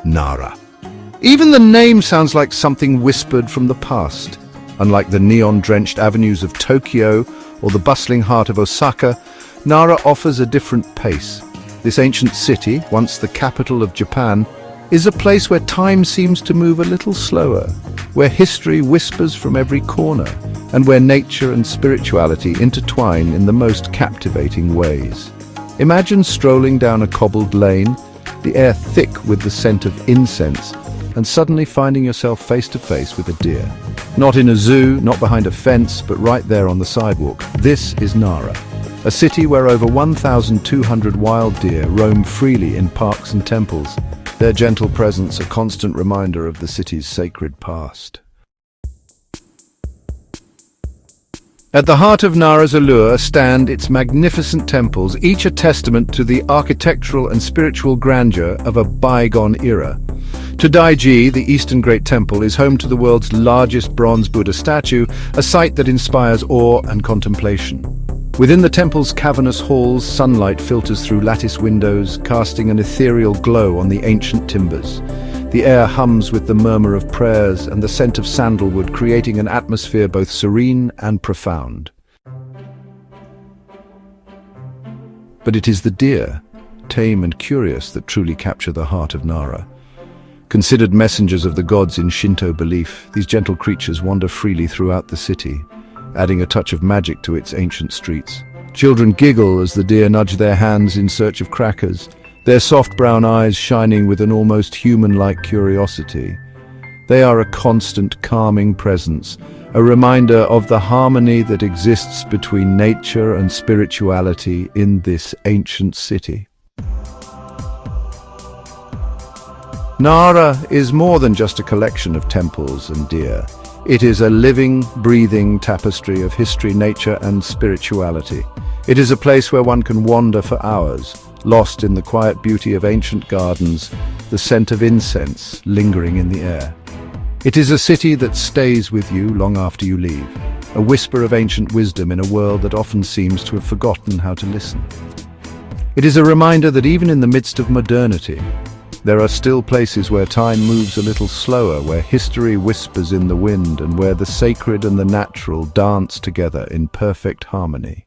Nara. Even the name sounds like something whispered from the past. Unlike the neon-drenched avenues of Tokyo or the bustling heart of Osaka, Nara offers a different pace. This ancient city, once the capital of Japan, is a place where time seems to move a little slower, where history whispers from every corner, and where nature and spirituality intertwine in the most captivating ways. Imagine strolling down a cobbled lane, the air thick with the scent of incense, and suddenly finding yourself face to face with a deer. Not in a zoo, not behind a fence, but right there on the sidewalk. This is Nara, a city where over 1,200 wild deer roam freely in parks and temples, their gentle presence a constant reminder of the city's sacred past. At the heart of Nara's allure stand its magnificent temples, each a testament to the architectural and spiritual grandeur of a bygone era. Todai-ji, the Eastern Great Temple, is home to the world's largest bronze Buddha statue, a sight that inspires awe and contemplation. Within the temple's cavernous halls, sunlight filters through lattice windows, casting an ethereal glow on the ancient timbers. The air hums with the murmur of prayers and the scent of sandalwood, creating an atmosphere both serene and profound. But it is the deer, tame and curious, that truly capture the heart of Nara. Considered messengers of the gods in Shinto belief, these gentle creatures wander freely throughout the city, adding a touch of magic to its ancient streets. Children giggle as the deer nudge their hands in search of crackers, their soft brown eyes shining with an almost human-like curiosity. They are a constant, calming presence, a reminder of the harmony that exists between nature and spirituality in this ancient city. Nara is more than just a collection of temples and deer. It is a living, breathing tapestry of history, nature, and spirituality. It is a place where one can wander for hours, lost in the quiet beauty of ancient gardens, the scent of incense lingering in the air. It is a city that stays with you long after you leave, a whisper of ancient wisdom in a world that often seems to have forgotten how to listen. It is a reminder that even in the midst of modernity, there are still places where time moves a little slower, where history whispers in the wind, and where the sacred and the natural dance together in perfect harmony.